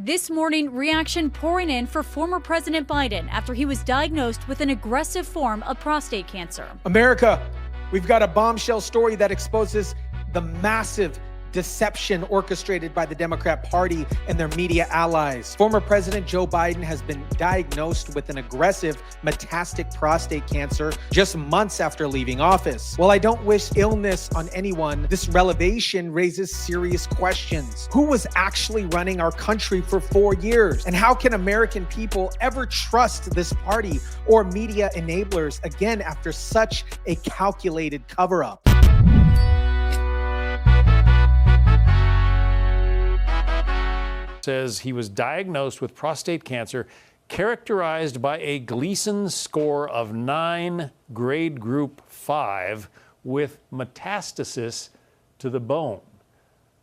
This morning, reaction pouring in for former President Biden after he was diagnosed with an aggressive form of prostate cancer. America, we've got a bombshell story that exposes the massive deception orchestrated by the Democrat Party and their media allies. Former President Joe Biden has been diagnosed with an aggressive metastatic prostate cancer just months after leaving office. While I don't wish illness on anyone, this revelation raises serious questions. Who was actually running our country for 4 years? And how can American people ever trust this party or media enablers again after such a calculated cover-up? Says he was diagnosed with prostate cancer characterized by a Gleason score of 9, grade group 5, with metastasis to the bone.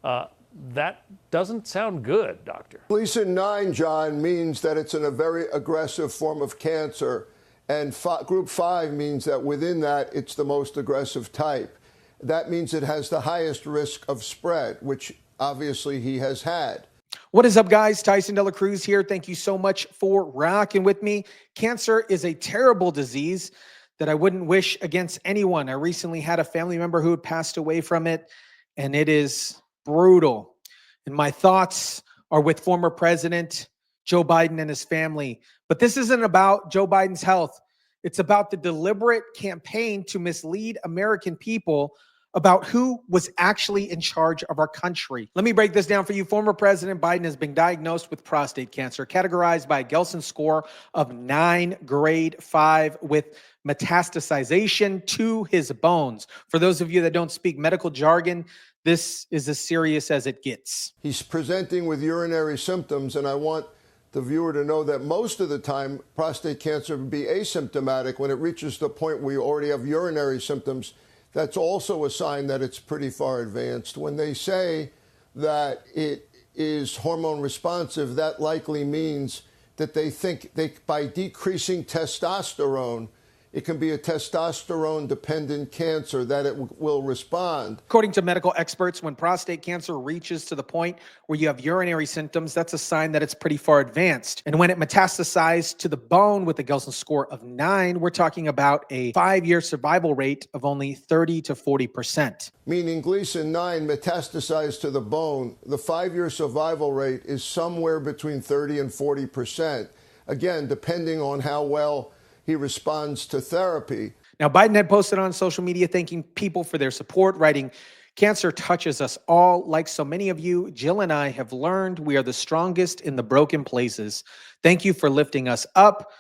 That doesn't sound good, Doctor. Gleason 9, John, means that it's in a very aggressive form of cancer, and group 5 means that within that it's the most aggressive type. That means it has the highest risk of spread, which obviously he has had. What is up, guys? Tyson Dela Cruz here. Thank you so much for rocking with me. Cancer is a terrible disease that I wouldn't wish against anyone. I recently had a family member who had passed away from it, and it is brutal. And my thoughts are with former President Joe Biden and his family. But this isn't about Joe Biden's health. It's about the deliberate campaign to mislead American people about who was actually in charge of our country. Let me break this down for you. Former President Biden has been diagnosed with prostate cancer, categorized by a Gleason score of 9, grade 5, with metastasization to his bones. For those of you that don't speak medical jargon, this is as serious as it gets. He's presenting with urinary symptoms, and I want the viewer to know that most of the time, prostate cancer would be asymptomatic. When it reaches the point where you already have urinary symptoms, that's also a sign that it's pretty far advanced. When they say that it is hormone responsive, that likely means that they think by decreasing testosterone, it can be a testosterone-dependent cancer, that it will respond. According to medical experts, when prostate cancer reaches to the point where you have urinary symptoms, that's a sign that it's pretty far advanced. And when it metastasized to the bone with a Gleason score of 9, we're talking about a 5-year survival rate of only 30 to 40%. Meaning Gleason 9 metastasized to the bone, the 5-year survival rate is somewhere between 30 and 40%. Again, depending on how well he responds to therapy. Now, Biden had posted on social media thanking people for their support, writing, "Cancer touches us all. Like so many of you, Jill and I have learned we are the strongest in the broken places. Thank you for lifting us up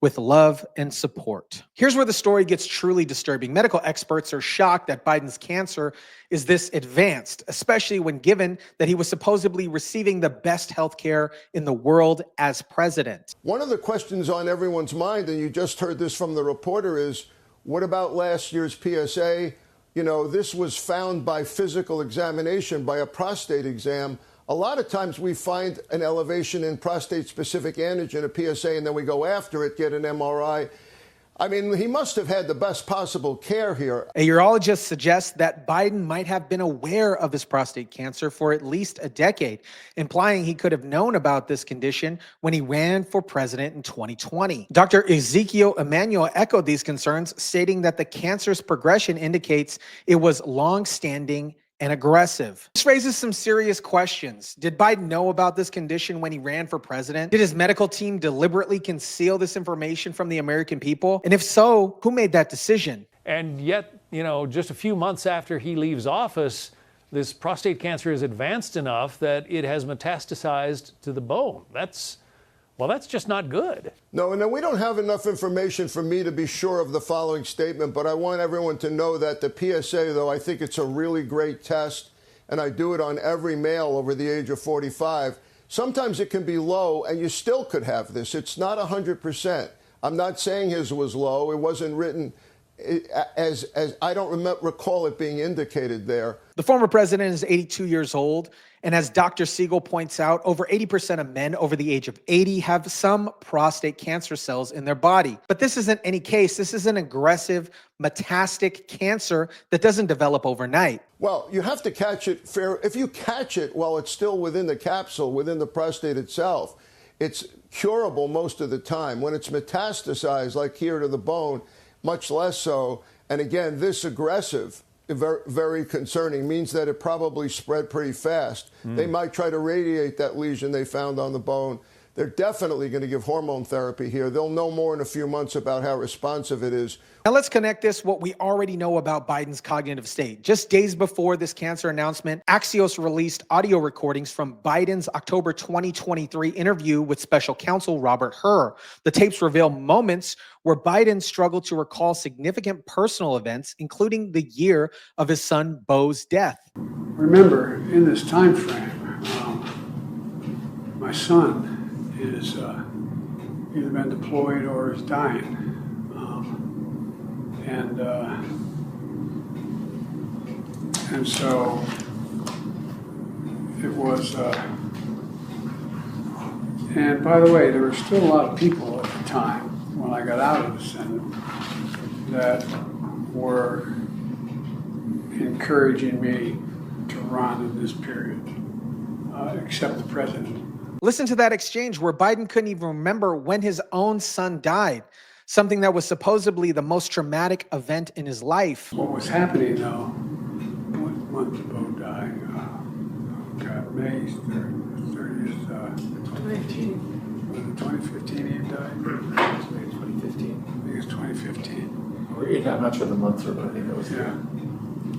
with love and support." Here's where the story gets truly disturbing. Medical experts are shocked that Biden's cancer is this advanced, especially when given that he was supposedly receiving the best health care in the world as president. One of the questions on everyone's mind, and you just heard this from the reporter, is what about last year's PSA? You know, this was found by physical examination, by a prostate exam. A lot of times we find an elevation in prostate-specific antigen, a PSA, and then we go after it, get an MRI. I mean, he must have had the best possible care here. A urologist suggests that Biden might have been aware of his prostate cancer for at least a decade, implying he could have known about this condition when he ran for president in 2020. Dr. Ezekiel Emanuel echoed these concerns, stating that the cancer's progression indicates it was long-standing and aggressive. This raises some serious questions. Did Biden know about this condition when he ran for president? Did his medical team deliberately conceal this information from the American people? And if so, who made that decision? And yet, you know, just a few months after he leaves office, this prostate cancer is advanced enough that it has metastasized to the bone. That's just not good. No, and we don't have enough information for me to be sure of the following statement, but I want everyone to know that the PSA, though, I think it's a really great test, and I do it on every male over the age of 45. Sometimes it can be low, and you still could have this. It's not 100%. I'm not saying his was low. It wasn't written as I don't recall it being indicated there. The former president is 82 years old, and as Dr. Siegel points out, over 80% of men over the age of 80 have some prostate cancer cells in their body. But this isn't any case. This is an aggressive metastatic cancer that doesn't develop overnight. Well, you have to catch it fair. If you catch it while it's still within the capsule, within the prostate itself, it's curable most of the time. When it's metastasized, like here to the bone, much less so. And again, this aggressive, very, very concerning, means that it probably spread pretty fast. They might try to radiate that lesion they found on the bone. They're definitely going to give hormone therapy here. They'll know more in a few months about how responsive it is. Now let's connect this what we already know about Biden's cognitive state. Just days before this cancer announcement, Axios released audio recordings from Biden's October 2023 interview with special counsel Robert Hur. The tapes reveal moments where Biden struggled to recall significant personal events, including the year of his son Beau's death. Remember, in this time frame, my son is either been deployed or is dying. And so it was, and by the way, there were still a lot of people at the time when I got out of the Senate that were encouraging me to run in this period, except the president. Listen to that exchange where Biden couldn't even remember when his own son died, something that was supposedly the most traumatic event in his life. What was happening, though, what month did Beau die? May 30th, 2015. Was it 2015 he died? Maybe 2015. I think it's 2015. I'm not sure the months are, but I think that was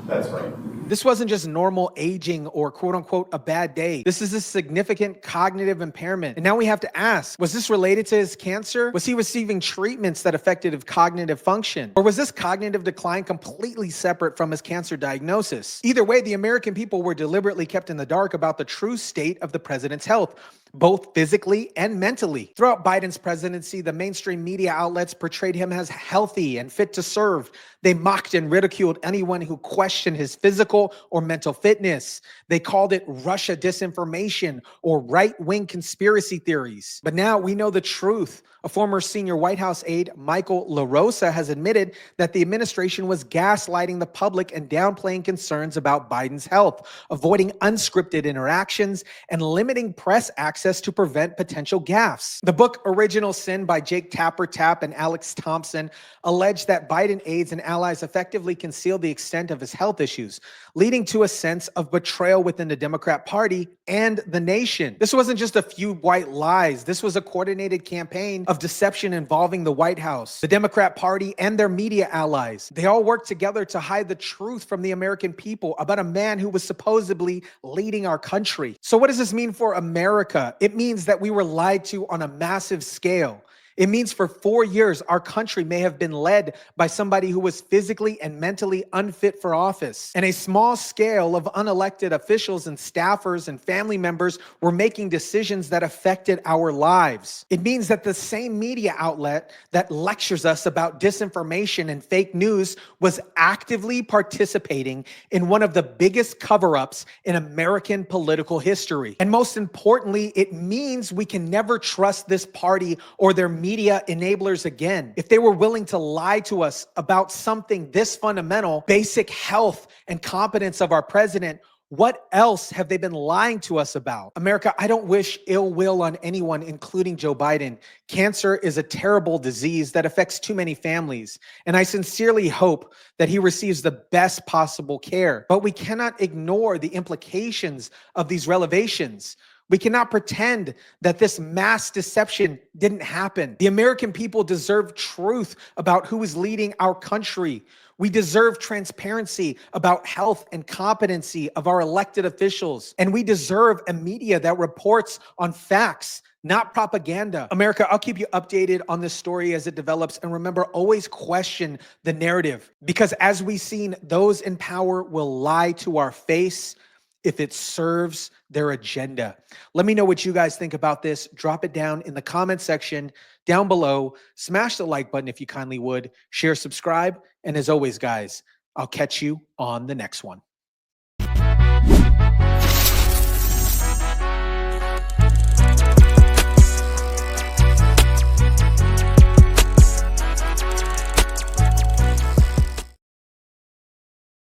That's right. This wasn't just normal aging or quote unquote a bad day. This is a significant cognitive impairment. And now we have to ask, was this related to his cancer? Was he receiving treatments that affected his cognitive function? Or was this cognitive decline completely separate from his cancer diagnosis? Either way, the American people were deliberately kept in the dark about the true state of the president's health, both physically and mentally. Throughout Biden's presidency, the mainstream media outlets portrayed him as healthy and fit to serve. They mocked and ridiculed anyone who questioned his physical or mental fitness. They called it Russia disinformation or right-wing conspiracy theories. But now we know the truth. A former senior White House aide, Michael LaRosa, has admitted that the administration was gaslighting the public and downplaying concerns about Biden's health, avoiding unscripted interactions, and limiting press access to prevent potential gaffes. The book Original Sin by Jake Tapper-Tapp and Alex Thompson alleged that Biden aides and allies effectively concealed the extent of his health issues, leading to a sense of betrayal within the Democrat Party and the nation. This wasn't just a few white lies. This was a coordinated campaign of deception involving the White House, the Democrat Party, and their media allies. They all worked together to hide the truth from the American people about a man who was supposedly leading our country. So what does this mean for America? It means that we were lied to on a massive scale. It means for 4 years, our country may have been led by somebody who was physically and mentally unfit for office. And a small scale of unelected officials and staffers and family members were making decisions that affected our lives. It means that the same media outlet that lectures us about disinformation and fake news was actively participating in one of the biggest cover-ups in American political history. And most importantly, it means we can never trust this party or their media enablers again. If they were willing to lie to us about something this fundamental, basic health and competence of our president, what else have they been lying to us about? America, I don't wish ill will on anyone, including Joe Biden. Cancer is a terrible disease that affects too many families, and I sincerely hope that he receives the best possible care. But we cannot ignore the implications of these revelations. We cannot pretend that this mass deception didn't happen. The American people deserve truth about who is leading our country. We deserve transparency about health and competency of our elected officials. And we deserve a media that reports on facts, not propaganda. America, I'll keep you updated on this story as it develops. And remember, always question the narrative, because as we've seen, those in power will lie to our face if it serves their agenda. Let me know what you guys think about this. Drop it down in the comment section down below. Smash the like button if you kindly would. Share, subscribe, And as always, guys, I'll catch you on the next one.